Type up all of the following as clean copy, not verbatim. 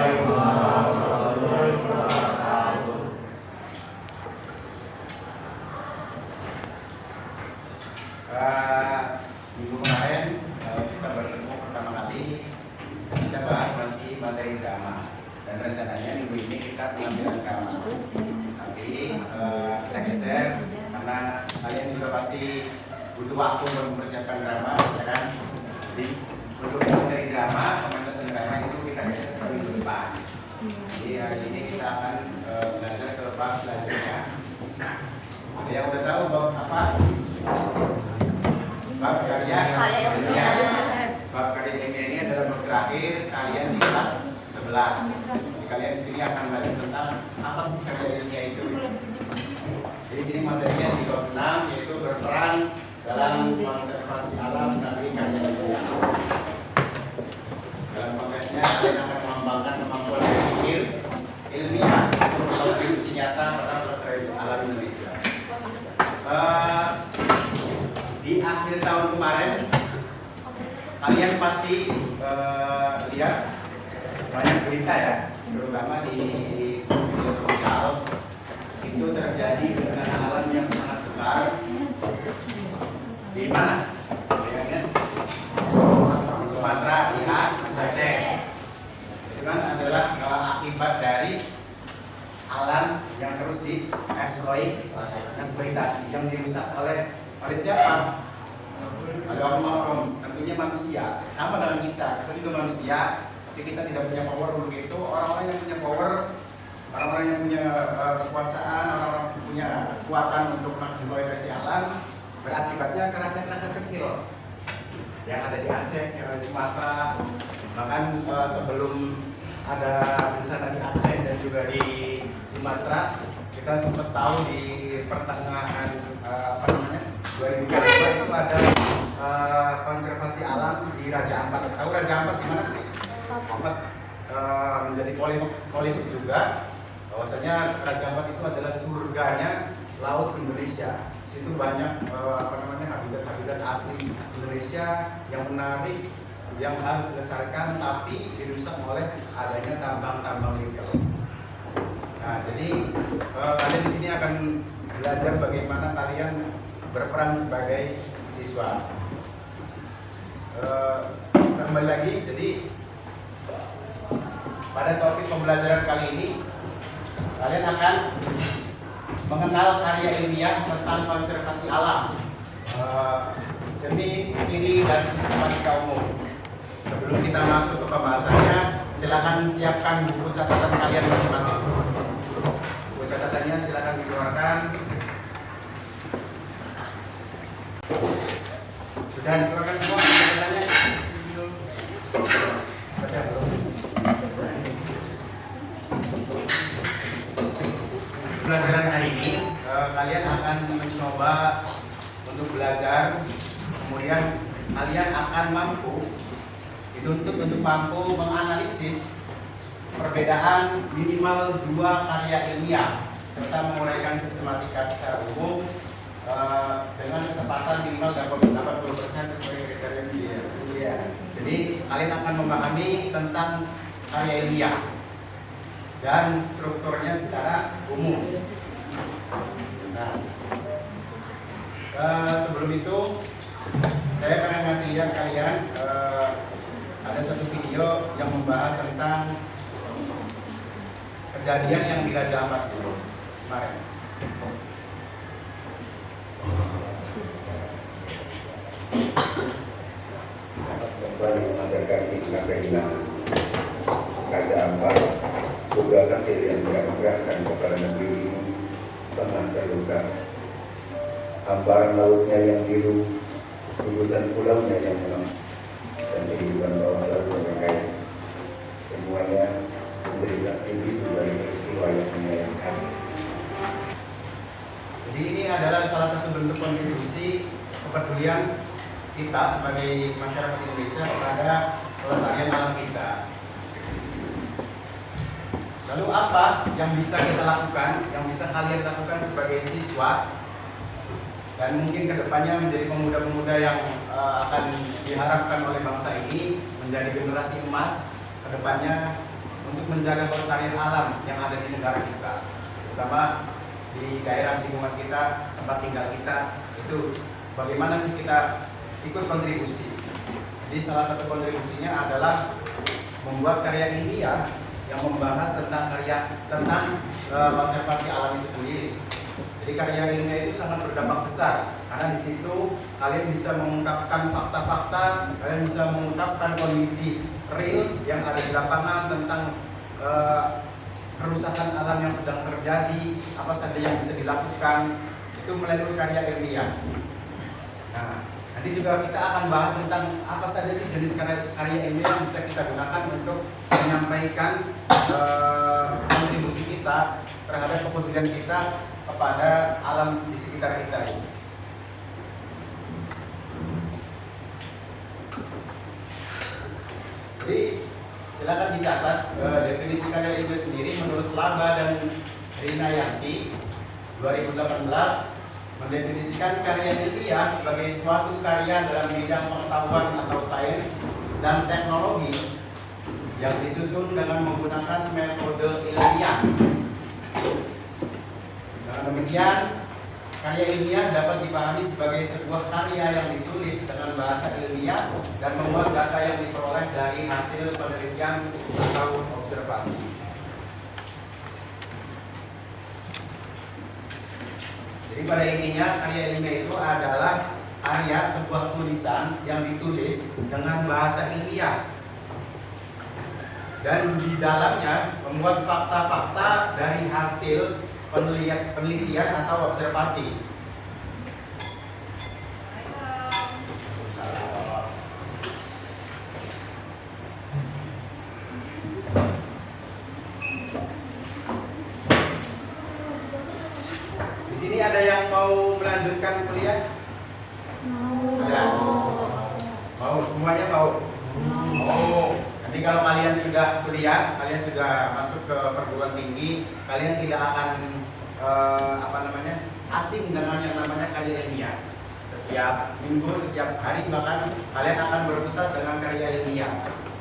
Minggu kemarin kita bertemu pertama kali, kita bahas masih materi drama, dan rencananya minggu ini kita pengambilan drama. Tapi kita geser karena kalian juga pasti butuh waktu untuk mempersiapkan drama, ya kan? Jadi untuk materi drama, pementasan drama itu kita geser ke minggu depan. Jadi hari ini kita akan belajar ke bab selanjutnya. Ada yang udah tahu bab apa? Bab karya ilmiah. Bab karya ilmiah ini adalah bab terakhir kalian di kelas 11. Jadi kalian di sini akan belajar tentang apa sih karya ilmiah itu. Jadi sini materinya di bab 6 yaitu berperan dalam konservasi alam dari karya ilmiah. Dalam konteksnya kalian akan mengembangkan kemampuan berpikir ilmiah untuk berkontribusi nyata pada pelestarian alam Indonesia. Di akhir tahun kemarin kalian pasti lihat banyak berita ya, terutama di media sosial itu terjadi bencana alam yang sangat besar. Di mana? Di Sumatera, di Aceh. Itu kan adalah akibat dari alam yang terus dieksploitasi, yang dirusak oleh siapa? Ada oknum, tentunya manusia. Sama dengan kita juga manusia, tapi kita tidak punya power untuk itu. Orang-orang yang punya power, orang-orang yang punya kekuasaan, orang-orang yang punya kekuatan untuk mengeksploitasi alam, berakibatnya kerajaan-kerajaan kecil yang ada di Aceh, yang ada di Sumatera. Bahkan sebelum ada bencana di Aceh dan juga di Sumatera, kita sempat tahu di pertengahan 2022 itu ada konservasi alam di Raja Ampat. Tahu Raja Ampat di mana? Ampat menjadi polemik juga. Bahwasanya Raja Ampat itu adalah surganya laut Indonesia. Di situ banyak habitat-habitat asli Indonesia yang menarik, yang harus dilestarikan, tapi dirusak oleh adanya tambang-tambang nikel. Nah, jadi kalian di sini akan belajar bagaimana kalian berperan sebagai siswa. Kembali lagi, jadi pada topik pembelajaran kali ini kalian akan mengenal karya ilmiah tentang konservasi alam, jenis, ciri, dan sistematika umum. Sebelum kita masuk ke pembahasannya, silakan siapkan buku catatan kalian masing-masing. Buku catatannya silakan dikeluarkan. Sudah dikeluarkan semua catatannya? Pelajaran hari ini kalian akan mencoba untuk belajar, kemudian kalian akan dituntut untuk mampu menganalisis perbedaan minimal 2 karya ilmiah serta menguraikan sistematika secara umum dengan ketepatan minimal 80% sesuai kriteria ilmiah. Jadi kalian akan memahami tentang karya ilmiah dan strukturnya secara umum. Nah, sebelum itu saya pengen ngasih lihat kalian ada satu video yang membahas tentang kejadian yang di Raja Ampat dulu kemarin. Kembali mengajarkan kisah kehilangan Raja Ampat, surga kecil yang dianugerahkan kepada negeri ini tengah terluka. Hamparan lautnya yang biru, gugusan pulaunya yang lemah, dan kehidupan bawah lautnya yang kaya, semuanya menjadi saksi bisu dari peristiwa yang menyayangkan. Jadi ini adalah salah satu bentuk kontribusi kepedulian kita sebagai masyarakat Indonesia kepada pelestarian alam kita. Lalu apa yang bisa kita lakukan, yang bisa kalian lakukan sebagai siswa, dan mungkin kedepannya menjadi pemuda-pemuda yang akan diharapkan oleh bangsa ini menjadi generasi emas kedepannya untuk menjaga kelestarian alam yang ada di negara kita, terutama di daerah lingkungan kita, tempat tinggal kita. Itu bagaimana sih kita ikut kontribusi. Jadi salah satu kontribusinya adalah membuat karya ilmiah yang membahas tentang konservasi alam itu sendiri. Jadi karya ilmiah itu sangat berdampak besar karena di situ kalian bisa mengungkapkan fakta-fakta, kalian bisa mengungkapkan kondisi real yang ada di lapangan tentang kerusakan alam yang sedang terjadi, apa saja yang bisa dilakukan, itu melalui karya ilmiah. Nah, nanti juga kita akan bahas tentang apa saja sih jenis karya ilmiah yang bisa kita gunakan untuk menyampaikan kontribusi kita terhadap kepedulian kita kepada alam di sekitar kita ini. Jadi silakan dicatat definisi karya ilmiah sendiri menurut Laba dan Rina Yanti 2018 mendefinisikan karya ilmiah sebagai suatu karya dalam bidang pengetahuan atau sains dan teknologi yang disusun dengan menggunakan metode ilmiah. Dengan demikian, karya ilmiah dapat dipahami sebagai sebuah karya yang ditulis dengan bahasa ilmiah dan memuat data yang diperoleh dari hasil penelitian atau observasi. Jadi pada intinya karya ilmiah itu adalah karya sebuah tulisan yang ditulis dengan bahasa ilmiah dan di dalamnya memuat fakta-fakta dari hasil penelitian atau observasi. Di sini ada yang mau melanjutkan kuliah? Ada? Mau? Semuanya mau? Mau. Nanti kalau kalian sudah kuliah, kalian sudah masuk ke perguruan tinggi, kalian tidak akan asing dengan yang namanya karya ilmiah. Setiap minggu, setiap hari bahkan kalian akan berkutat dengan karya ilmiah.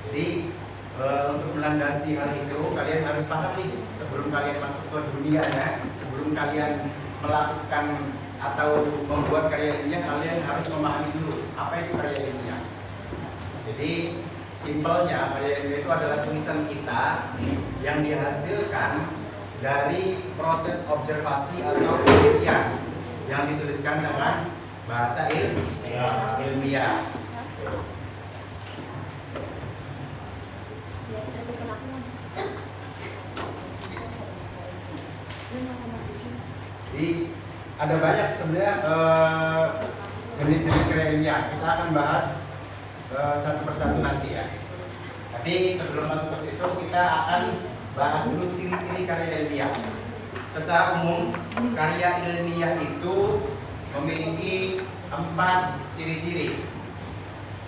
Jadi untuk melandasi hal itu, kalian harus paham nih sebelum kalian masuk ke dunianya, sebelum kalian melakukan atau membuat karya ilmiah, kalian harus memahami dulu apa itu karya ilmiah. Jadi simpelnya karya ilmiah itu adalah tulisan kita yang dihasilkan dari proses observasi atau penelitian yang dituliskan dengan bahasa ilmiah. Jadi ada banyak sebenarnya jenis-jenis karya ilmiah. Kita akan bahas satu persatu nanti ya. Tapi sebelum masuk ke situ kita akan bahas dulu ciri-ciri karya ilmiah. Secara umum, karya ilmiah itu memiliki 4 ciri-ciri.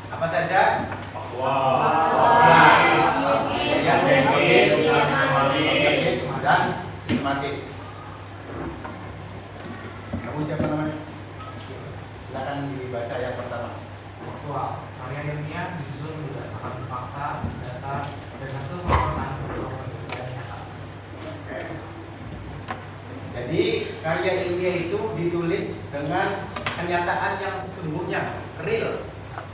Apa saja? Dan sistematis. Kamu siapa namanya? Silakan dibaca yang pertama. Karya ilmiah disusun berdasarkan fakta, data, dan hasil pengamatan penelitian nyata. Jadi karya ilmiah itu ditulis dengan kenyataan yang sesungguhnya, real,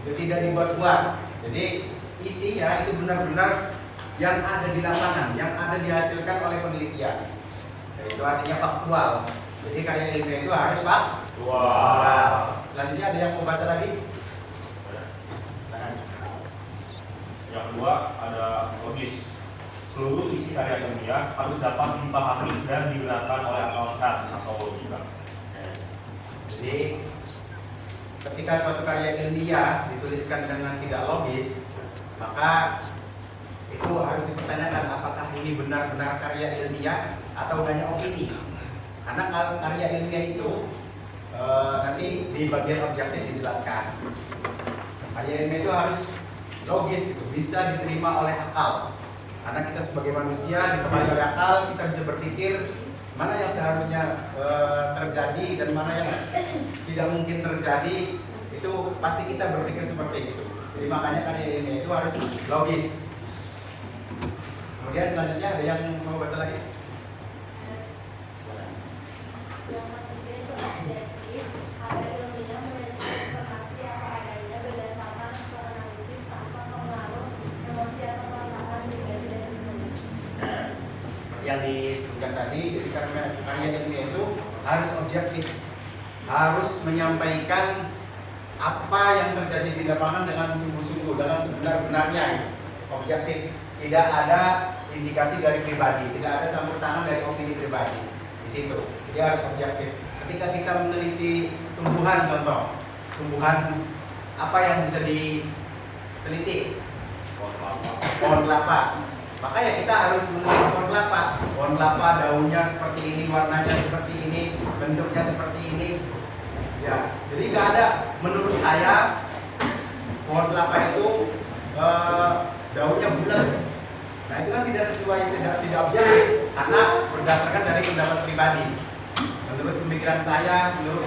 itu tidak dibuat-buat. Jadi isinya itu benar-benar yang ada di lapangan, yang ada dihasilkan oleh penelitian. Itu artinya faktual. Jadi karya ilmiah itu harus faktual. Selanjutnya ada yang mau baca lagi? Yang kedua ada logis. Seluruh isi karya ilmiah harus dapat dipahami dan digunakan oleh akal sehat atau logika. Jadi ketika suatu karya ilmiah dituliskan dengan tidak logis, maka itu harus dipertanyakan apakah ini benar-benar karya ilmiah atau hanya opini. Karena karya ilmiah itu nanti di bagian objektif dijelaskan. Karya ilmiah itu harus logis, gitu, bisa diterima oleh akal. Karena kita sebagai manusia dipengaruhi oleh akal, kita bisa berpikir mana yang seharusnya terjadi dan mana yang tidak mungkin terjadi. Itu pasti kita berpikir seperti itu. Jadi makanya karya ilmiah itu harus logis. Kemudian selanjutnya ada yang mau baca lagi? Silakan. Yang ketiga itu objektif, ada ilmiah meneliti informasi apa adanya berdasarkan analisis tanpa pengaruh emosi atau perasaan pribadi dan penulis. Nah, yang disebutkan tadi, jadi karena karya ilmiah itu harus objektif, harus menyampaikan apa yang terjadi di lapangan dengan sungguh-sungguh, dengan sebenar-benarnya, objektif, tidak ada indikasi dari pribadi, tidak ada campur tangan dari opini pribadi di situ. Jadi harus objektif. Ketika kita meneliti tumbuhan, contoh, tumbuhan apa yang bisa diteliti? Pohon kelapa. Maka ya kita harus meneliti pohon kelapa. Pohon kelapa daunnya seperti ini, warnanya seperti ini, bentuknya seperti ini. Ya, jadi nggak ada. Menurut saya pohon kelapa itu daunnya bulat. Nah itu kan tidak sesuai, tidak objektif karena berdasarkan dari pendapat pribadi. Menurut pemikiran saya, menurut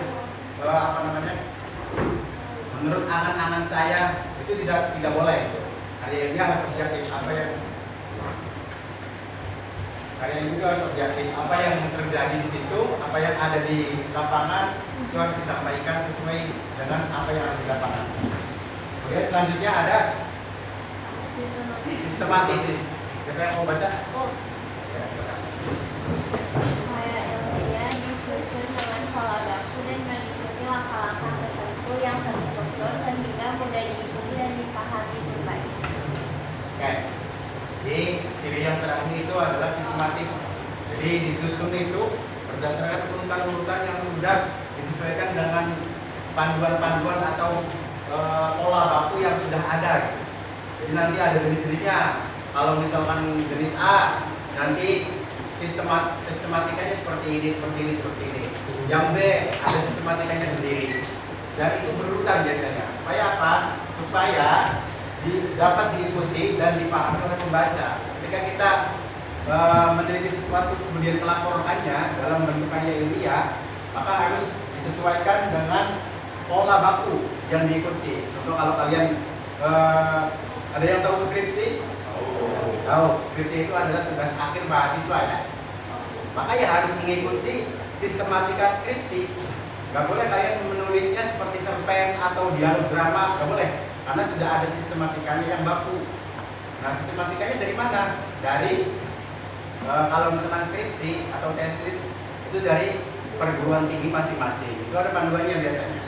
menurut angan-angan saya itu tidak boleh. Karya ilmiah harus objektif. Karya ilmiah harus objektif. Apa yang terjadi di situ, apa yang ada di lapangan itu harus disampaikan sesuai dengan apa yang ada di lapangan. Kemudian selanjutnya ada sistematis. Siapa yang mau baca? Ya, silakan. Karya ilmiah disusun dengan pola baku dan mengikuti langkah-langkah tertentu yang terstruktur sehingga mudah diikuti dan dipahami berbalik. Oke. Jadi ciri yang terakhir itu adalah sistematis. Jadi disusun itu berdasarkan urutan-urutan yang sudah disesuaikan dengan panduan-panduan atau pola baku yang sudah ada. Jadi nanti ada jenis-jenisnya. Kalau misalkan jenis A, nanti sistematikanya seperti ini. Yang B ada sistematikanya sendiri. Dan itu berurutan biasanya. Supaya apa? Supaya dapat diikuti dan dipahami oleh pembaca. Ketika kita meneliti sesuatu kemudian melaporkannya dalam bentuk karya ilmiah, maka harus disesuaikan dengan pola baku yang diikuti. Contoh kalau kalian ada yang tahu skripsi? Tahu, skripsi itu adalah tugas akhir mahasiswa ya. Maka ya harus mengikuti sistematika skripsi. Gak boleh kalian menulisnya seperti cerpen atau dialog drama, gak boleh. Karena sudah ada sistematikanya yang baku. Nah, sistematikanya dari mana? Dari kalau misalkan skripsi atau tesis itu dari perguruan tinggi masing-masing. Itu ada panduannya biasanya.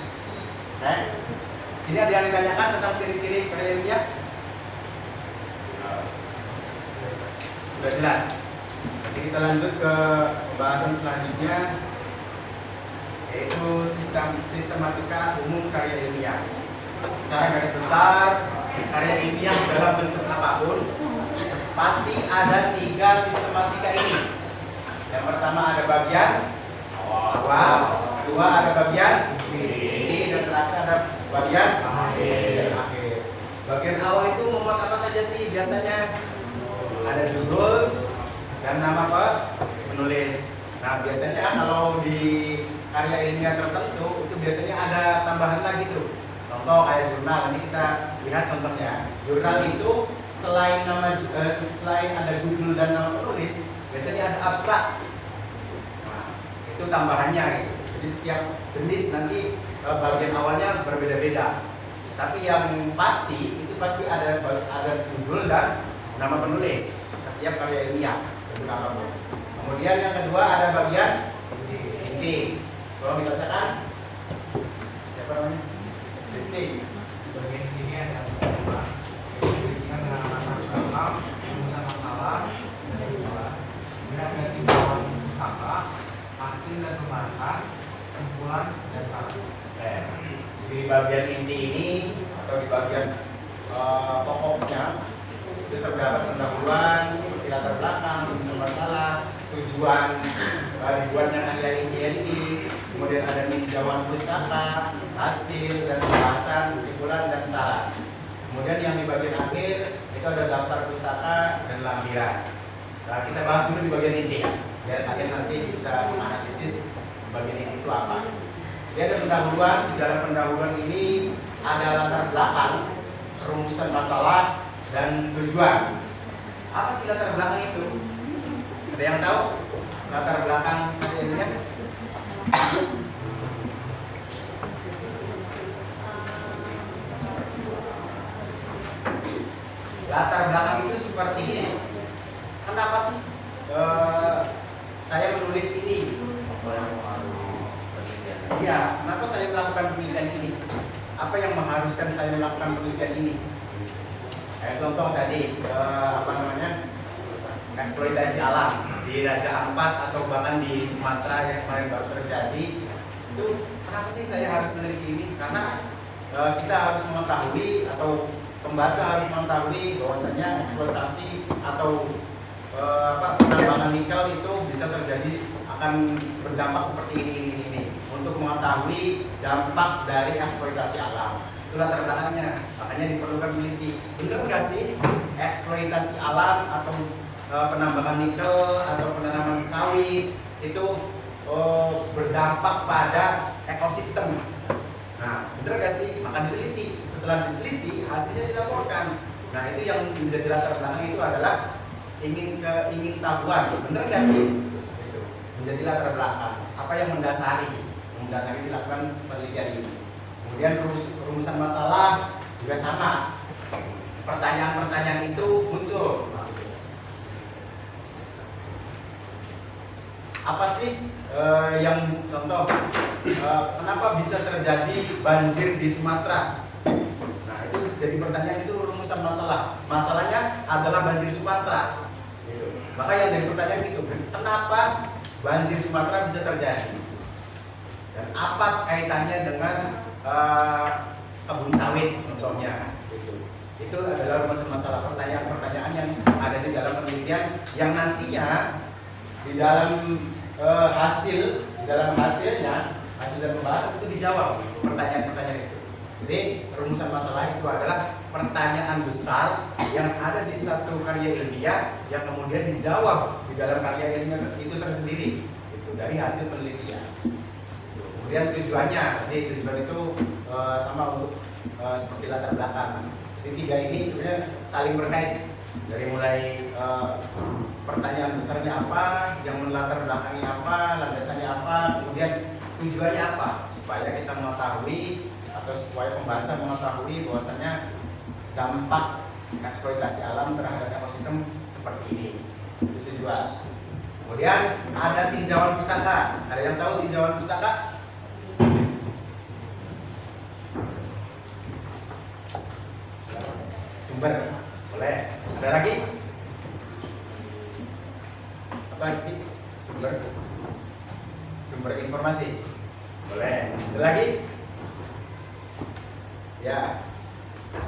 Sini ada yang ditanyakan tentang ciri-ciri karya ilmiah? Sudah jelas. Jadi kita lanjut ke pembahasan selanjutnya, yaitu sistematika umum karya ilmiah. Secara garis besar, karya ilmiah dalam bentuk apapun pasti ada 3 sistematika ini. Yang pertama ada bagian awal, kedua ada bagian inti, dan terakhir ada bagian akhir. Bagian awal itu memuat apa saja sih biasanya? Ada judul dan nama penulis. Nah biasanya kalau di karya ilmiah tertentu itu biasanya ada tambahan lagi tuh. Contoh kayak jurnal, ini kita lihat contohnya. Jurnal itu selain ada judul dan nama penulis, biasanya ada abstrak. Nah, itu tambahannya gitu. Jadi setiap jenis nanti bagian awalnya berbeda-beda. Tapi yang pasti itu pasti ada judul dan nama penulis setiap karya ilmiah bentuk apapun. Kemudian yang kedua ada bagian inti. Tolong dibacakan. Siapa namanya? Rizky. Bagian ini ada dua, yaitu berisikan dengan alasan utama, rumusan masalah, dan kesimpulan. Kemudian ada tinjauan pustaka, hasil dan pembahasan, kesimpulan dan saran. Di bagian inti ini atau di bagian pokoknya itu terdapat pendahuluan, seperti latar belakang, rumusan masalah, tujuan dibuatnya karya ilmiah ini, kemudian ada tinjauan pustaka, hasil dan pembahasan, kesimpulan dan saran. Kemudian yang di bagian akhir itu ada daftar pustaka dan lampiran. Nah, kita bahas dulu di bagian inti ya, biar kalian nanti bisa menganalisis bagian inti itu apa. Dia ada pendahuluan, di dalam pendahuluan ini ada latar belakang, rumusan masalah dan tujuan. Apa sih latar belakang itu? Ada yang tahu latar belakang karya ilmiah? Latar belakang itu seperti ini. Kenapa sih saya menulis ini? Iya, kenapa saya melakukan penelitian ini? Apa yang mengharuskan saya melakukan penelitian ini? Contoh tadi, eksploitasi alam di Raja Ampat atau bahkan di Sumatera yang kemarin baru terjadi. Itu kenapa sih saya harus meneliti ini? Karena kita harus mengetahui atau pembaca harus mengetahui bahwasanya eksploitasi atau penambangan nikel itu bisa terjadi, akan berdampak seperti ini. Untuk mengetahui dampak dari eksploitasi alam, itu latar belakangnya. Makanya diperlukan peneliti. Benar nggak sih eksploitasi alam atau penambangan nikel atau penanaman sawit itu berdampak pada ekosistem? Nah, benar nggak sih? Maka diteliti. Setelah diteliti, hasilnya dilaporkan. Nah, itu yang menjadi latar belakang itu adalah ingin tahuan. Benar nggak sih? Itu menjadi latar belakang. Apa yang mendasari dilakukan penelitian ini. Kemudian rumusan masalah juga sama. Pertanyaan-pertanyaan itu muncul. Apa sih yang contoh? Kenapa bisa terjadi banjir di Sumatera? Nah, itu jadi pertanyaan, itu rumusan masalah. Masalahnya adalah banjir Sumatera. Maka yang jadi pertanyaan itu, kenapa banjir Sumatera bisa terjadi? Dan apa kaitannya dengan kebun sawit contohnya? Itu adalah rumusan masalah, pertanyaan-pertanyaan yang ada di dalam penelitian yang nantinya di dalam hasilnya, hasil dan pembahasan itu dijawab pertanyaan-pertanyaan itu. Jadi rumusan masalah itu adalah pertanyaan besar yang ada di satu karya ilmiah yang kemudian dijawab di dalam karya ilmiah itu tersendiri. Itu dari hasil penelitian. Kemudian tujuan itu sama untuk seperti latar belakang. Jadi tiga ini sebenarnya saling berkait. Dari mulai pertanyaan besarnya apa, yang melatar belakangi apa, landasannya apa, kemudian tujuannya apa, supaya kita mengetahui atau supaya pembaca mengetahui bahwasanya dampak eksploitasi alam terhadap ekosistem seperti ini. Itu tujuan. Kemudian ada tinjauan pustaka. Ada yang tahu tinjauan pustaka? Sumber, boleh. Ada lagi? Apa lagi? Sumber informasi, boleh. Ada lagi? Ya,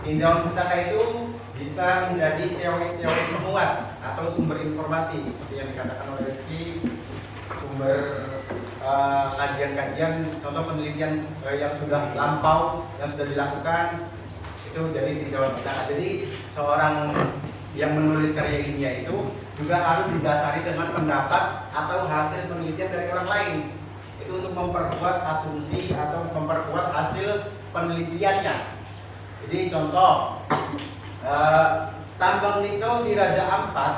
tinjauan pustaka itu bisa menjadi teori-teori penguat atau sumber informasi seperti yang dikatakan oleh Rizky, sumber kajian-kajian, contoh penelitian yang sudah lampau, yang sudah dilakukan, itu jadi tinjauan pustaka. Jadi seorang yang menulis karya ilmiah itu juga harus didasari dengan pendapat atau hasil penelitian dari orang lain. Itu untuk memperkuat asumsi atau memperkuat hasil penelitiannya. Jadi contoh tambang nikel di Raja Ampat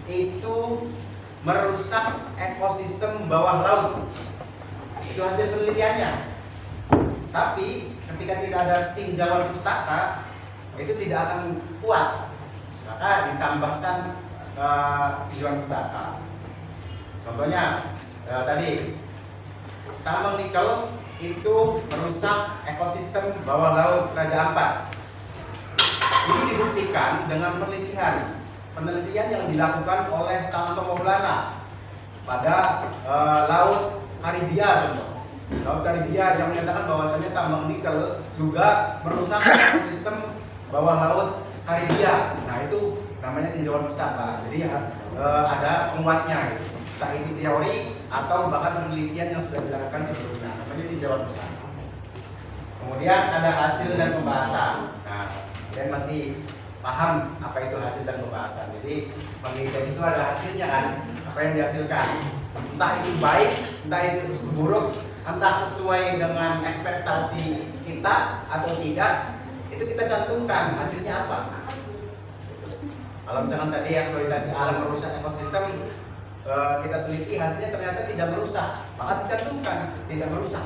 itu merusak ekosistem bawah laut. Itu hasil penelitiannya. Tapi ketika tidak ada tinjauan pustaka, itu tidak akan kuat. Maka ditambahkan tinjauan pustaka. Contohnya tadi tambang nikel itu merusak ekosistem bawah laut Raja Ampat. Ini dibuktikan dengan penelitian yang dilakukan oleh Tanto Maulana pada laut Karibia, contoh. Laut Karibia yang menyatakan bahwasanya tambang nikel juga merusak ekosistem bawah laut Karibia. Nah, itu namanya tinjauan pustaka. Jadi ada penguatnya, entah itu teori atau bahkan penelitian yang sudah dilakukan sebelumnya. Namanya tinjauan pustaka. Kemudian ada hasil dan pembahasan. Nah, kalian pasti paham apa itu hasil dan pembahasan. Jadi penelitian itu ada hasilnya kan, apa yang dihasilkan. Entah itu baik, entah itu buruk, entah sesuai dengan ekspektasi kita atau tidak, itu kita cantumkan hasilnya apa. Kalau misalkan tadi eksploitasi alam merusak ekosistem, kita teliti hasilnya ternyata tidak merusak, maka dicantumkan tidak merusak.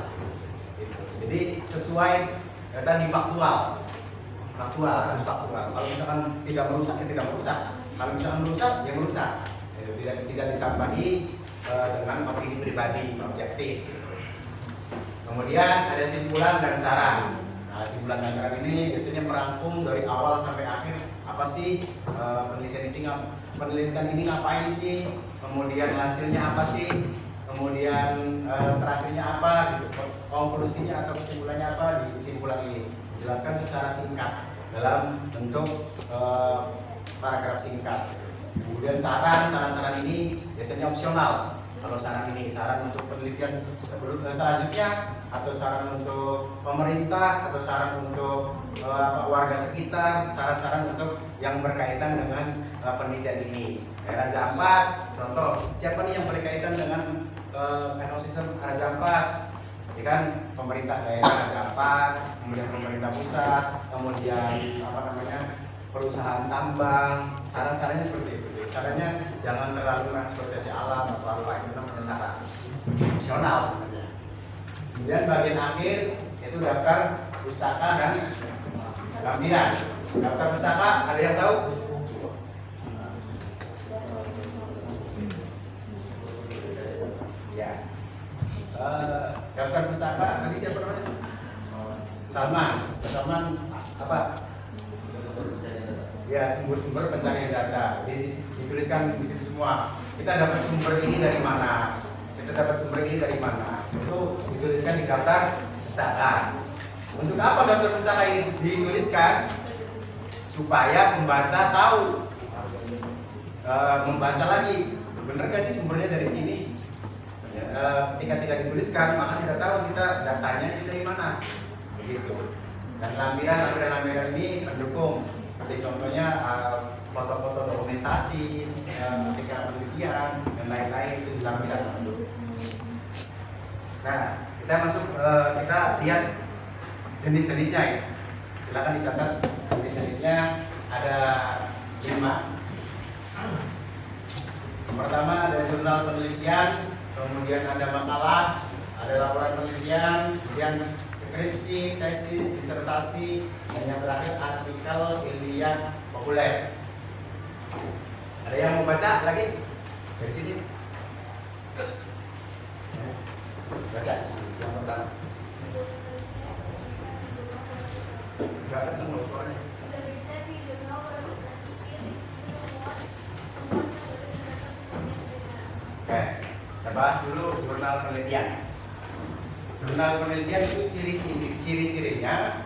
Jadi sesuai tadi faktual harus faktual. Kalau misalkan tidak merusak ya tidak merusak, kalau misalkan merusak ya merusak. Tidak ditambahi dengan opini pribadi objektif. Kemudian ada simpulan dan saran. Nah, simpulan dan saran ini biasanya merangkum dari awal sampai akhir apa sih penelitian ini ngapain sih, kemudian hasilnya apa sih, kemudian terakhirnya apa, gitu. Konklusinya atau kesimpulannya apa di kesimpulan ini. Jelaskan secara singkat dalam bentuk paragraf singkat. Kemudian saran ini biasanya opsional. Kalau saran untuk penelitian selanjutnya, atau saran untuk pemerintah, atau saran untuk warga sekitar, saran-saran untuk yang berkaitan dengan penelitian ini. Raja Ampat, contoh, siapa nih yang berkaitan dengan ekosistem Raja Ampat? Ya kan, pemerintah daerah Raja Ampat, kemudian pemerintah pusat, kemudian perusahaan tambang. Saran-sarannya seperti itu. Sarannya jangan terlalu eksploitasi alam atau apa, itu namanya saran opsional sebenarnya. Kemudian bagian akhir itu daftar pustaka dan lampiran. Daftar pustaka ada yang tahu? Ya. Daftar pustaka tadi siapa namanya? Salman apa? Ya, sumber-sumber pencarian data. Jadi dituliskan di situ semua. Kita dapat sumber ini dari mana? Itu dituliskan di daftar pustaka. Untuk apa daftar pustaka ini dituliskan? Supaya pembaca tahu, membaca lagi. Bener gak sih sumbernya dari sini? Ketika tidak dituliskan, maka tidak tahu kita datanya itu dari mana. Begitu. Dan lampiran ini pendukung. Jadi contohnya foto-foto dokumentasi, ketika penelitian dan lain-lain itu di lampiran. Nah, kita lihat jenis-jenisnya ya. Silakan dicatat jenis-jenisnya ada 5. Yang pertama ada jurnal penelitian, kemudian ada makalah, ada laporan penelitian, kemudian skripsi, tesis, disertasi, dan yang terakhir artikel ilmiah populer. Ada yang mau baca lagi? Dari sini. Baca yang pertama. Enggak kenceng loh suaranya. Oke, kita bahas dulu jurnal penelitian. Jurnal penelitian itu ciri-cirinya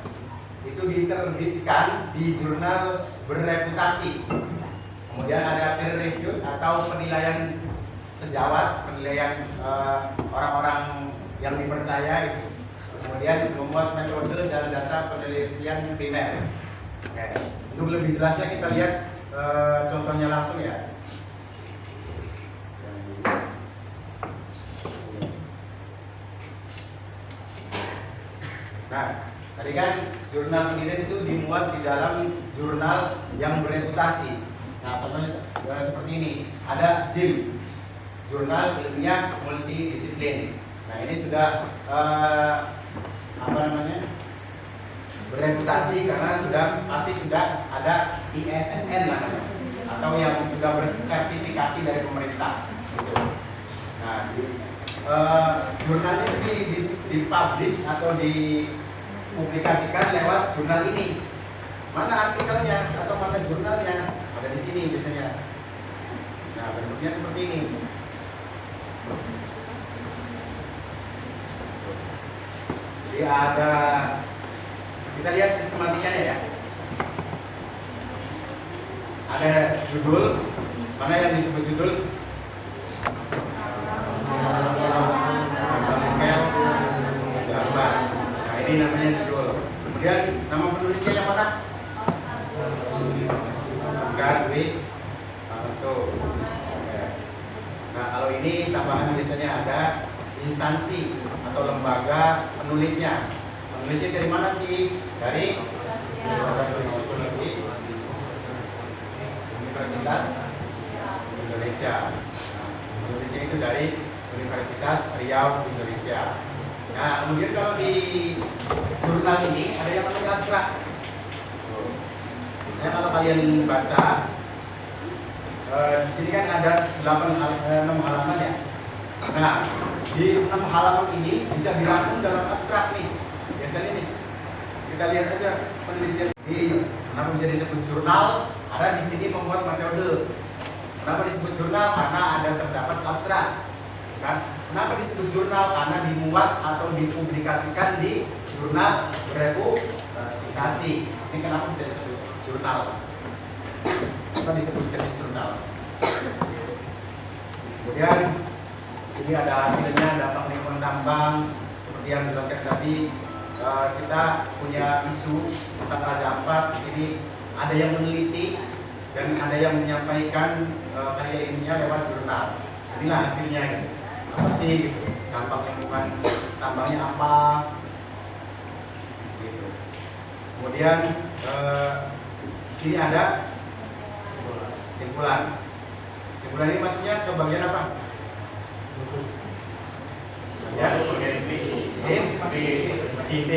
itu diterbitkan di jurnal berreputasi. Kemudian ada peer review atau penilaian sejawat, penilaian orang-orang yang dipercaya itu. Kemudian membuat metode dan data penelitian primer. Oke. Untuk lebih jelasnya kita lihat contohnya langsung ya. Nah, tadi kan jurnal penelitian itu dimuat di dalam jurnal yang bereputasi. Nah, contohnya seperti ini. Ada JIM, Jurnal Ilmiah Multidisiplin. Nah, ini sudah bereputasi karena pasti sudah ada ISSN namanya, atau yang sudah bersertifikasi dari pemerintah. Nah, jurnalnya itu dipublish atau dipublikasikan lewat jurnal ini. Mana artikelnya atau mana jurnalnya? Ada di sini biasanya. Nah, bentuknya seperti ini. Jadi ada, kita lihat sistematikanya ya. Ada judul, mana yang disebut judul? Gambar. Nah, ini namanya judul. Kemudian nama penulisnya yang mana? Oscar Dwi Pramusto. Nah, kalau ini tambahan biasanya ada instansi atau lembaga penulisnya. Penulisnya dari mana sih? Dari Universitas Universitas Indonesia. Nah, Indonesia itu dari Universitas Riau Indonesia. Nah, kemudian kalau di jurnal ini ada yang namanya abstrak. Nah, kalau kalian baca di sini kan ada 6 halaman ya. Nah, di 6 halaman ini bisa dirangkum dalam abstrak nih. Biasanya nih, kita lihat aja penelitian ini. Kenapa bisa disebut jurnal? Ada di sini membuat metode. Kenapa disebut jurnal? Karena ada terdapat abstrak. Kan? Kenapa disebut jurnal? Karena dimuat atau dipublikasikan di jurnal bereputasi. Ini kenapa bisa disebut jurnal? Kenapa disebut jenis jurnal? Kemudian sini ada hasilnya, dampak lingkungan tambang. Seperti yang dijelaskan tadi, kita punya isu tentang Raja Ampat. Di sini ada yang meneliti dan ada yang menyampaikan karya ilmiahnya lewat jurnal. Inilah hasilnya. Gitu. Apa sih gitu? Dampak lingkungan tambangnya apa? Gitu. Kemudian di sini ada simpulan. Simpulan ini maksudnya ke bagian apa? Bagian B.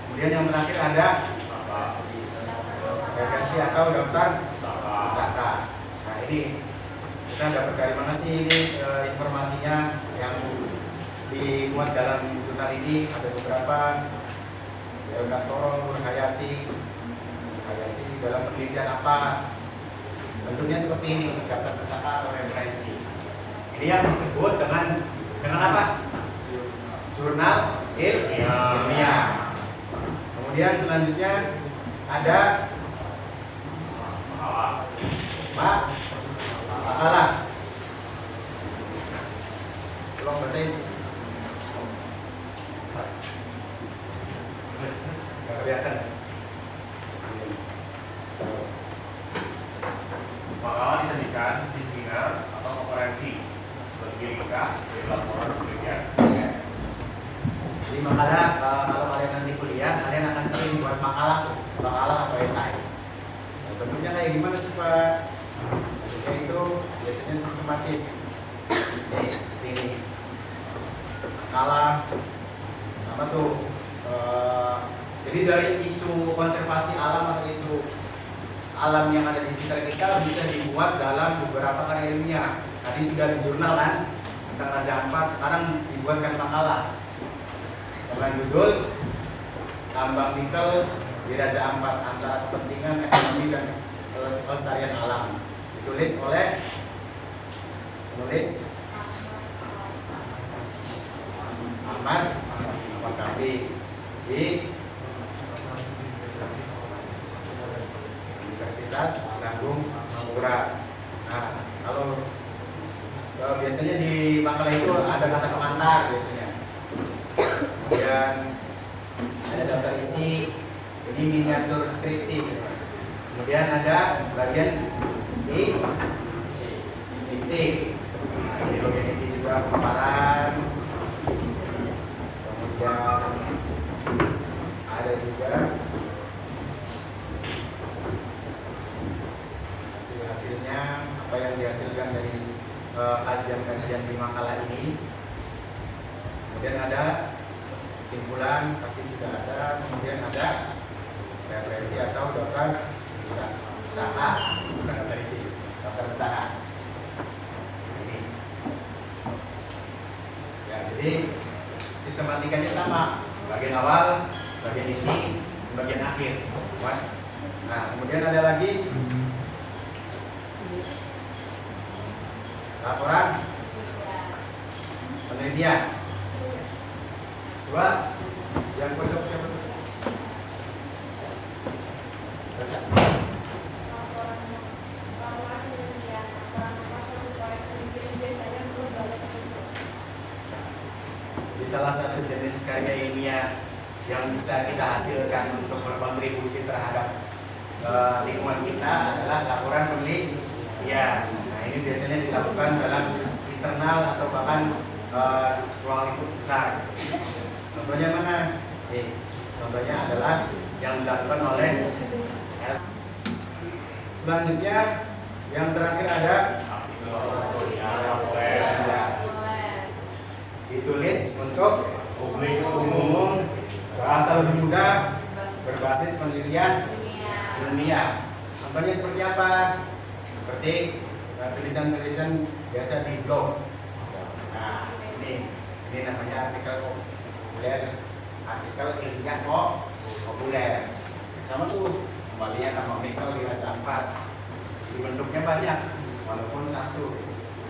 Kemudian yang terakhir ada referensi atau daftar pustaka. Nah, ini kita dapat dari mana sih ini informasinya yang dimuat dalam jurnal ini? Ada beberapa. Kasoro, Hayati dalam penelitian apa? Bentuknya seperti ini, daftar pustaka atau referensi. Ini yang disebut dengan apa? Jurnal ilmiah. Kemudian selanjutnya ada makalah. Tolong bacain. Nggak kelihatan. Makalah disajikan di seminar atau konferensi sebagai ringkas dari laporan penelitian. Jadi makalah, kalau kalian nanti kuliah, kalian akan sering buat makalah atau esai. Nah, bentuknya kayak gimana sih Pak? Bentuknya itu biasanya sistematis. Ini makalah apa tuh? Jadi dari isu konservasi alam atau isu alam yang ada di sekitar kita bisa dibuat dalam beberapa karya ilmiah. Tadi sudah di jurnal kan tentang Raja Ampat, sekarang dibuatkan makalah dengan judul Tambang Nikel di Raja Ampat antara kepentingan ekonomi dan kelestarian alam. Ditulis oleh penulis Ahmad Kafi di Universitas Lambung Mangkurat. Nah, kalau biasanya di makalah itu ada kata pengantar biasanya. Kemudian ada daftar isi, ini miniatur skripsi. Kemudian ada bagian inti. Nah, ini bagian inti juga pemaparan. Kemudian ada juga hasil-hasilnya, apa yang dihasilkan dari kajian-kajian di makalah ini. Kemudian ada kesimpulan, pasti sudah ada. Kemudian ada referensi atau daftar pustaka, bukan daftar isi, daftar pustaka. Ini. Ya, jadi sistematikanya sama. Bagian awal, bagian inti, bagian akhir. Nah, kemudian ada lagi laporan penelitian. Dua, yang pojok siapa tuh? Di salah satu jenis karya ilmiah yang bisa kita hasilkan untuk berkontribusi terhadap lingkungan kita adalah laporan penelitian. Nah, ini biasanya dilakukan dalam internal atau bahkan ruang lingkup besar. Contohnya mana? Contohnya adalah yang dilakukan oleh selanjutnya Yang terakhir ada ditulis untuk publik umum, bahasa lebih mudah, berbasis penelitian ilmiah. Contohnya seperti apa? Seperti tulisan-tulisan biasa di blog. Nah, ini namanya artikel populer, artikel ilmiah kok populer. Sama tuh kembalinya nama artikel di bahasa 4. Bentuknya banyak, walaupun satu,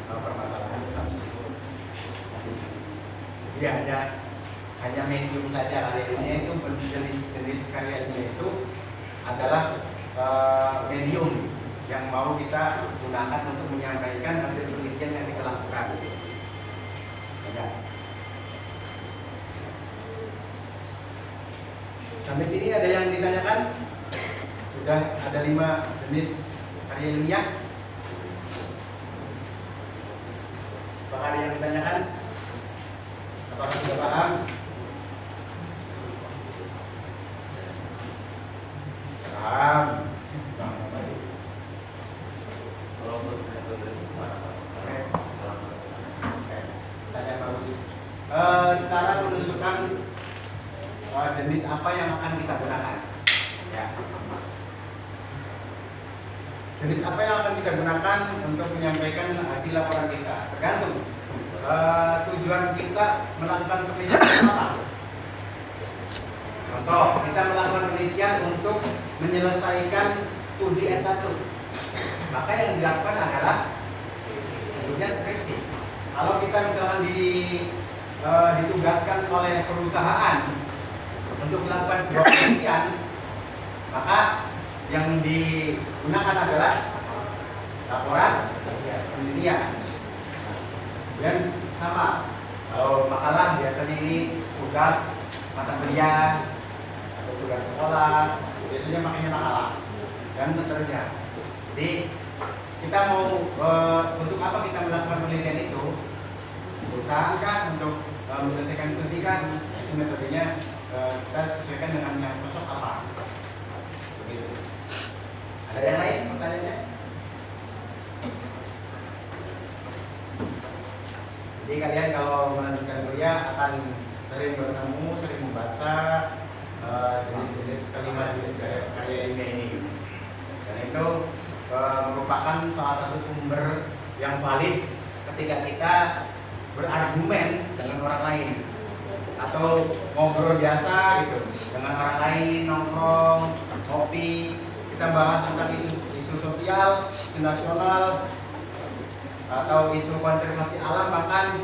permasalahannya satu. Dia hanya medium saja. Karya ilmiah itu jenis karya ilmiah itu adalah medium yang mau kita gunakan untuk menyampaikan hasil penelitian yang kita lakukan. Ya. Sampai sini ada yang ditanyakan? Sudah ada 5 jenis karya ilmiah. Apakah ada yang ditanyakan? Apakah sudah paham? Paham. Tanya bagus. Cara menentukan jenis apa yang akan kita gunakan. Ya. Jenis apa yang akan kita gunakan untuk menyampaikan hasil laporan kita? Tergantung tujuan kita melakukan penelitian apa. Contoh, kita melakukan penelitian untuk menyelesaikan studi S1. Maka yang dilakukan adalah tentunya skripsi. Kalau kita misalkan ditugaskan oleh perusahaan untuk melakukan sebuah penelitian, maka yang digunakan adalah laporan penelitian. Dan sama, kalau makalah biasanya ini tugas mata kuliah atau tugas sekolah, biasanya makanya makalah dan seterusnya. Jadi kita mau untuk apa kita melakukan penelitian itu? Berusaha kan untuk menyelesaikan studi kan? Itu metodenya kita sesuaikan dengan yang cocok apa. Begitu. Ada yang lain pertanyaannya? Jadi kalian kalau melanjutkan kuliah akan sering bertemu, sering membaca jenis-jenis kelima jenis karya ilmiah ini. Dan itu merupakan salah satu sumber yang valid ketika kita berargumen dengan orang lain atau ngobrol biasa gitu dengan orang lain, nongkrong, ngopi, kita bahas tentang isu sosial, isu nasional, atau isu konservasi alam, bahkan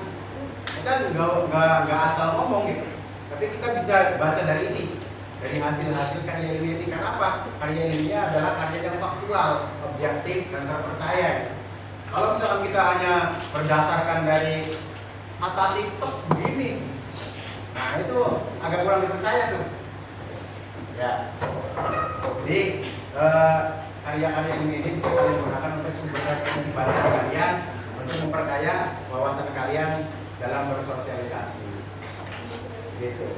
kita nggak asal ngomong gitu, tapi kita bisa baca dari ini, dari hasil-hasil karya ilmiah ini. Karena apa? Karya ilmiah adalah karya yang faktual, objektif, dan terpercaya. Kalau misalkan kita hanya berdasarkan dari kata TikTok begini, nah itu agak kurang dipercaya tuh. Ya, jadi karya-karya ilmiah ini bisa kalian gunakan untuk sumber referensi bacaan kalian, untuk memperkaya wawasan kalian dalam bersosialisasi. Gitu.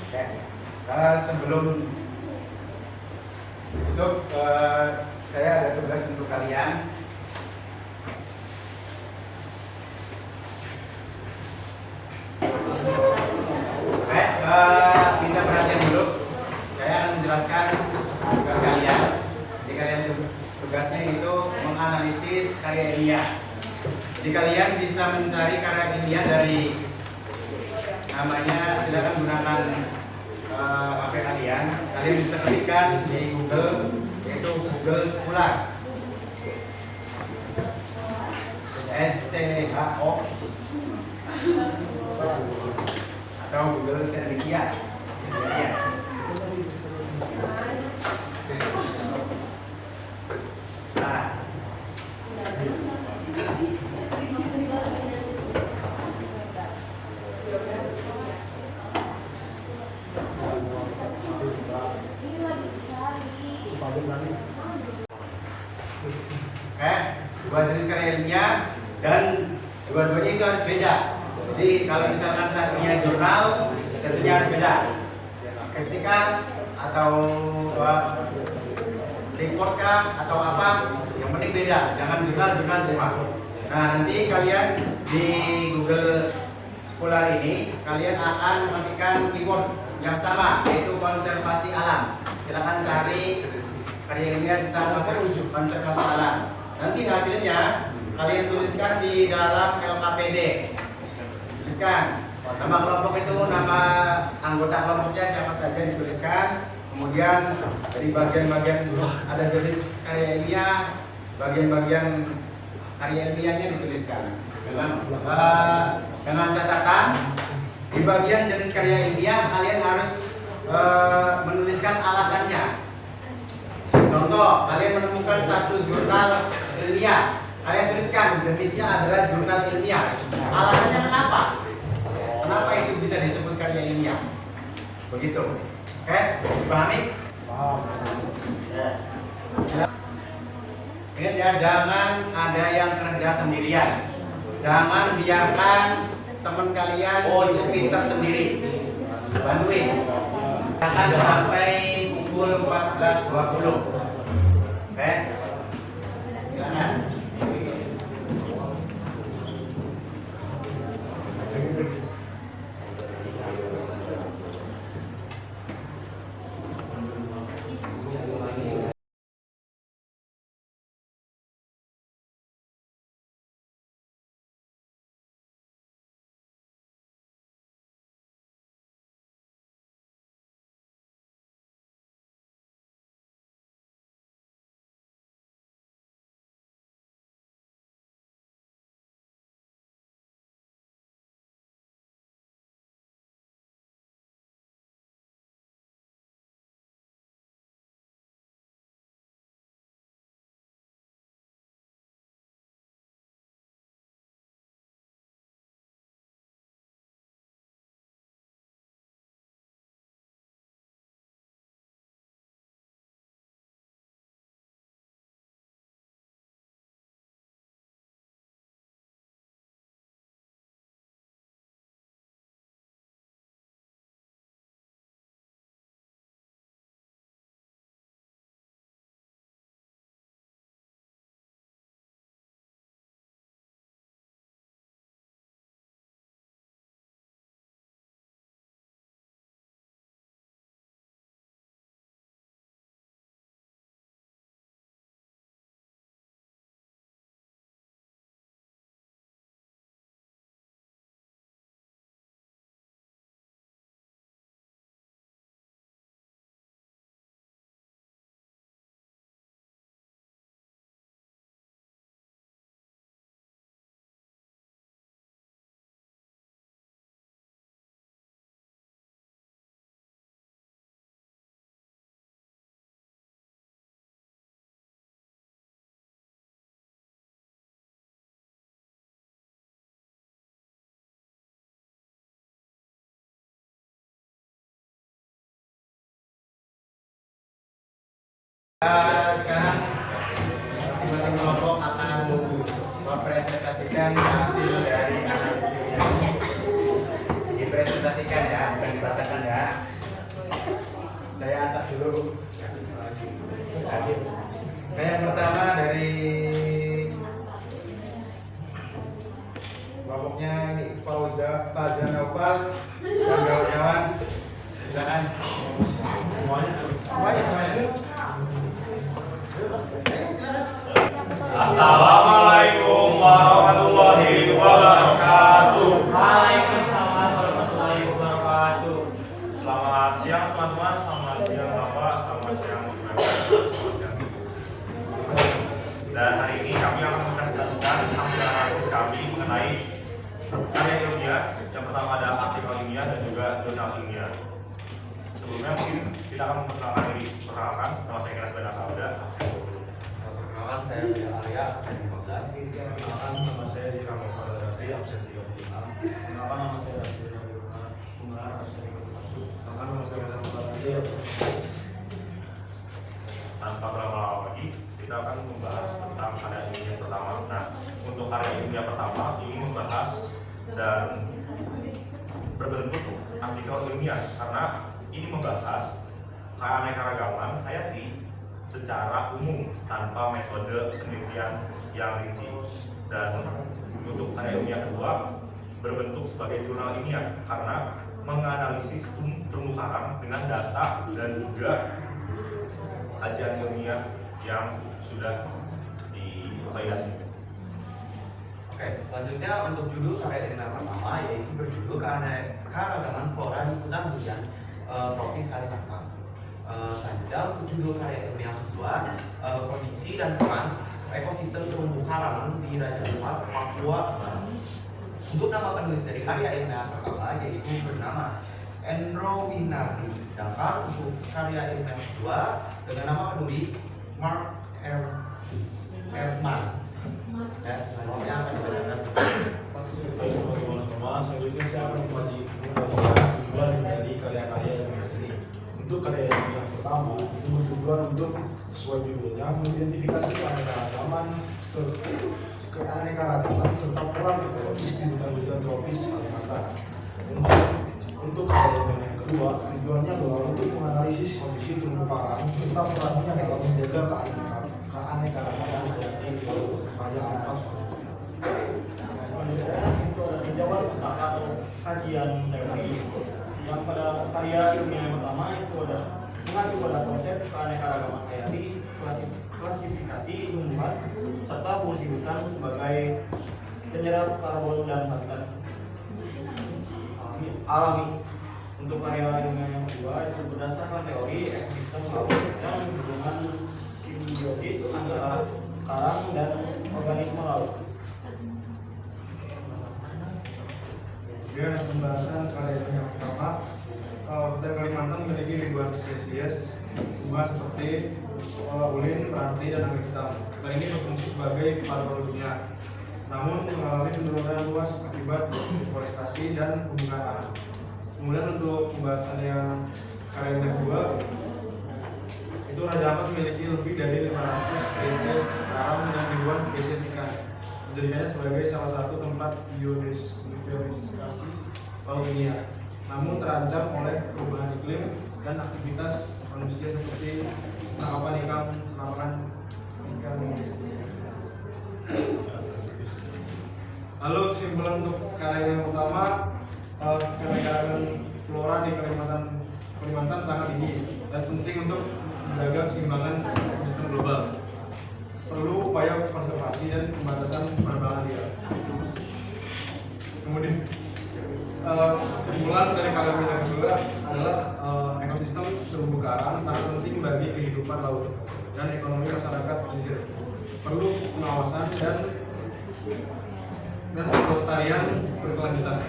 Oke. Sebelum tutup, saya ada tugas untuk kalian. Minta perhatian dulu. Saya akan menjelaskan tugas kalian. Jadi kalian tugasnya itu menganalisis karya ilmiah. Jadi kalian bisa mencari karya ilmiah dari namanya, silakan gunakan HP kalian. Kalian bisa ketikkan di Google, yaitu Google Scholar, SCHO, atau Google Cendekia. Nah, oke, dua jenis karya ilmiah dan dua-duanya itu harus beda. Jadi kalau misalkan satunya jurnal, satunya harus beda. Fisika atau report kah atau apa, yang penting beda, jangan jurnal semua. Nah, nanti kalian di Google Scholar ini kalian akan menemukan keyword yang sama, yaitu konservasi alam. Silakan cari karya ilmiah tentang konservasi alam. Nanti hasilnya kalian tuliskan di dalam LKPD. Tuliskan nama kelompok itu, nama anggota kelompoknya siapa saja dituliskan. Kemudian dari bagian-bagian ada jenis karya ilmiah, bagian-bagian karya ilmiahnya dituliskan. Dengan catatan di bagian jenis karya ilmiah kalian harus menuliskan alasannya. Contoh, kalian menemukan satu jurnal ilmiah, kalian tuliskan jenisnya adalah jurnal ilmiah. Alasannya kenapa? Kenapa itu bisa disebut karya ilmiah? Begitu. Oke, dipahami? Ya. Ingat ya, jangan ada yang kerja sendirian. Jangan biarkan teman kalian itu pintar sendiri. Bantuin. Akan sampai pukul 14.20. Oke? Silakan. Sekarang masing-masing kelompok akan mempresentasikan hasil dari analisisnya. Dipresentasikan ya, bukan dibacakan ya. Saya acak dulu. Nah, yang pertama dari kelompoknya ini Faza Naufal dan kawan-kawan. Silakan. Semuanya. Assalamualaikum warahmatullahi wabarakatuh. Waalaikumsalam warahmatullahi wabarakatuh. Selamat siang teman-teman, selamat siang Bapak, selamat siang teman-teman. Dan hari ini kami akan mempresentasikan hasil analisis kami mengenai karya ilmiah. Yang pertama ada artikel ilmiah dan juga jurnal ilmiah. Sebelumnya mungkin kita akan memperkenalkan diri. Perkenalkan, nama saya Keras Benda Sauda. Perkenalkan, saya Bia Arya, absen 15. Perkenalkan, nama saya Zika Mokadati, absen 35. Perkenalkan, nama saya Rasul Umar, absen 21. Perkenalkan, nama saya Zika Mokadati, Tanpa berlama-lama lagi, kita akan membahas tentang karya ilmiah pertama. Nah, untuk karya ilmiah pertama ini membahas dan berbentuk artikel ilmiah karena ini membahas keanekaragaman hayati secara umum tanpa metode penelitian yang rinci. Dan untuk karya ilmiah kedua berbentuk sebagai jurnal ilmiah karena menganalisis terumbu karang dengan data dan juga kajian ilmiah yang sudah divalidasi. Oke, selanjutnya untuk judul karya ilmiah pertama yaitu berjudul Keanekaragaman Flora di Hutan Hujan Tropis Kalimantan. Selanjutnya untuk judul karya ilmiah kedua kondisi dan peran ekosistem terumbu karang di Raja Ampat, Papua Barat. Untuk nama penulis dari karya ilmiah pertama yaitu bernama Endro Winardi, sedangkan untuk karya ilmiah kedua dengan nama penulis Mark Erdman. Ya, selanjutnya akan dibacakan. Baik teman-teman semua, selanjutnya saya akan membacakan tujuan dari karya-karya ilmiah seni. Untuk karya ilmiah pertama itu bertujuan untuk sesuai judulnya mengidentifikasi keanekaragaman serta peran ekologis di hutan hujan tropis Kalimantan. Untuk karya ilmiah yang kedua, tujuannya adalah untuk menganalisis kondisi terumbu karang serta perannya dalam menjaga keanekaragaman hayati di Raja Ampat. Selanjutnya itu ada tinjauan pustaka atau kajian teori yang pada karya ilmiah yang pertama itu ada mengacu pada konsep keanekaragaman hayati, klasifikasi tumbuhan serta fungsi hutan sebagai penyerap karbon dan habitat alami. Untuk karya ilmiah yang kedua itu berdasarkan teori ekosistem laut yang berhubungan simbiosis antara karang dan organisme laut. Kemudian pembahasan karya ilmiah yang pertama, hutan Kalimantan memiliki ribuan spesies tumbuhan seperti ulin, rantai, dan anggrek hitam. Hutan ini berfungsi sebagai paru-paru dunia, namun mengalami penurunan luas akibat deforestasi dan pembukaan lahan. Kemudian untuk pembahasan yang karya ilmiah kedua, itu Raja Ampat memiliki lebih dari 500 spesies karang dan ribuan spesies ikan, menjadikannya sebagai salah satu tempat biodiversifikasi laut dunia. Namun terancam oleh perubahan iklim dan aktivitas manusia seperti penangkapan ikan domestik. Lalu kesimpulan untuk karya yang pertama, keanekaragaman flora di Kalimantan sangat tinggi dan penting untuk menjaga keseimbangan ekosistem global. Perlu upaya konservasi dan pembatasan penerbangan liar. Kemudian kesimpulan dari karya yang kedua adalah ekosistem terumbu karang sangat penting bagi kehidupan laut dan ekonomi masyarakat pesisir. Perlu pengawasan dan pelestarian berkelanjutan.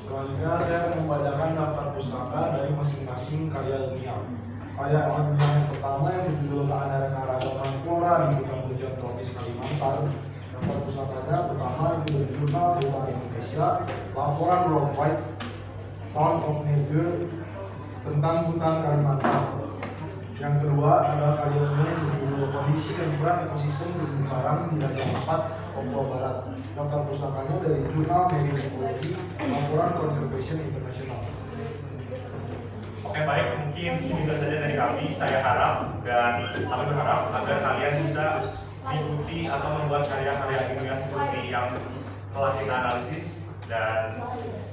Selanjutnya saya akan membacakan daftar pustaka dari masing-masing karya ilmiah. Karya ilmiah yang pertama yang berjudul Keanekaragaman Flora di Hutan Hujan Tropis Kalimantan. Daftar pustakanya pertama itu dari Jurnal Hutan Indonesia, laporan Worldwide Fund of Nature tentang hutan Kalimantan. Yang kedua adalah karya ilmiah yang berjudul Kondisi dan Peran Ekosistem Terumbu Karang di Raja Ampat, Papua Barat. Daftar pustakanya dari Jurnal Marine Ecology, laporan Conservation International. Oke, baik, mungkin sini saja dari kami. Saya harap dan kami berharap agar kalian bisa mengikuti atau membuat karya-karya ilmiah seperti yang telah kita analisis. Dan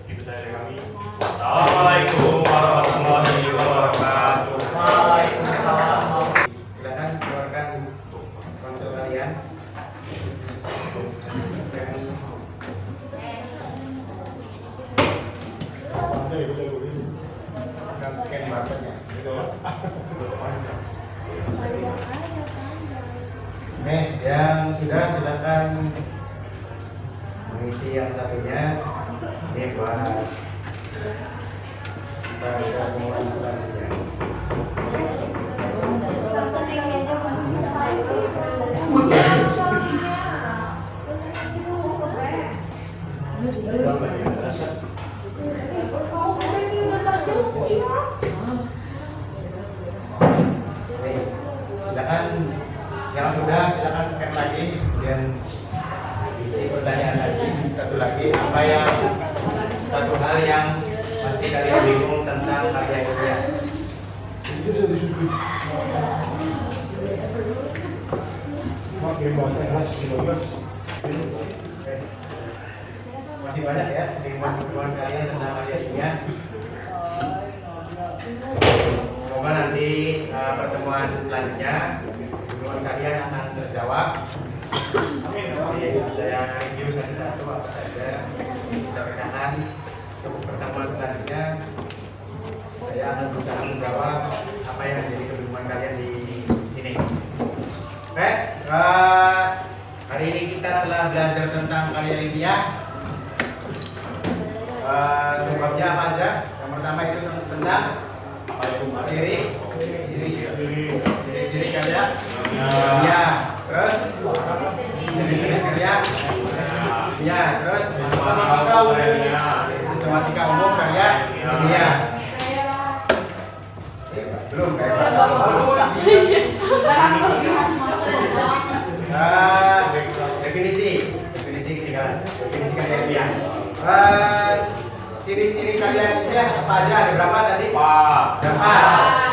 itu saja dari kami. Assalamualaikum warahmatullahi wabarakatuh. Waalaikumsalam. Silakan keluarkan ponsel kalian. Akan scan barcode-nya. Nih, yang sudah silakan mengisi yang satunya. Ini buat pertemuan selanjutnya. Silakan yang sudah silakan scan lagi dan isi pertanyaan lagi satu lagi apa yang satu hal yang masih kalian bingung tentang karya ilmiah? Masih banyak ya bingungan kalian tentang karya ilmiah. Semoga nanti pertemuan selanjutnya bingungan kalian akan terjawab. Oke, saya review satu-satu apa saja rekan-rekan. Untuk pertemuan selanjutnya saya akan berusaha menjawab apa yang menjadi kebingungan kalian di sini. Oke, hari ini kita telah belajar tentang karya ilmiah. Sebabnya apa aja? Yang pertama itu tentang ciri-ciri karya ilmiah. Terus jenis-jenis karya ilmiah. Terus sistematika umum karya ilmiah. Belum kayak definisi ketiga, definisi karya ilmiah. Ciri-ciri karya ilmiah apa aja? Ada berapa tadi? Ada 4.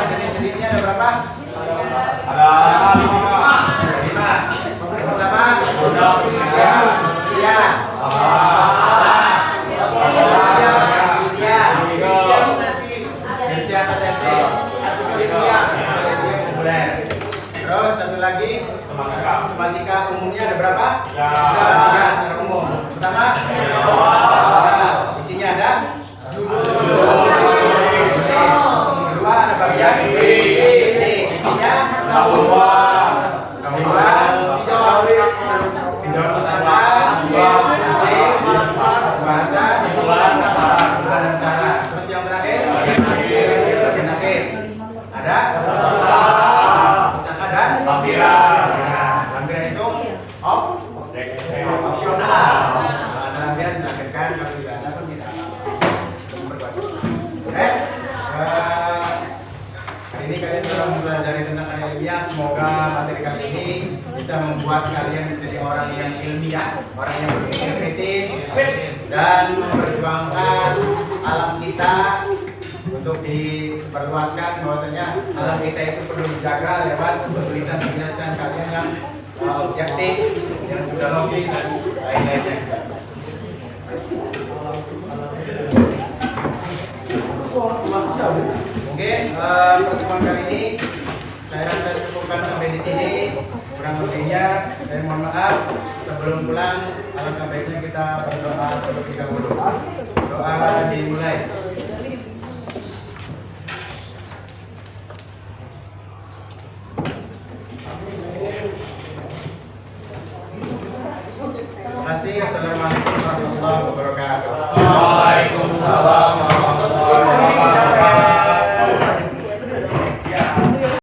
Jenis-jenisnya ada berapa? Ada 5. Yang pertama, terus satu lagi sistematika umumnya ada berapa? 3 secara umum. Pertama, isinya ada kedua ada bagian isinya pinjauan pertama bahasa dan sarana. Terus yang terakhir bagian akhir ada pusaka dan lampiran. Lampiran itu opsional. Lampiran dilakukan kalau tidak ada tidak. Hari ini kalian telah mempelajari tentang karya ilmiah. Semoga materi kali ini bisa membuat kalian menjadi orang yang ilmiah, orang yang berpikir kritis dan memperjuangkan alam kita untuk disebarluaskan bahwasanya alam kita itu perlu dijaga lewat tulisan-tulisan kalian yang objektif, yang sudah logis dan lain-lainnya. Mungkin pertemuan kali ini saya rasa cukupkan sampai di sini. Kurang lebihnya saya mohon maaf. Sebelum pulang, alangkah baiknya kita berdoa terlebih dahulu.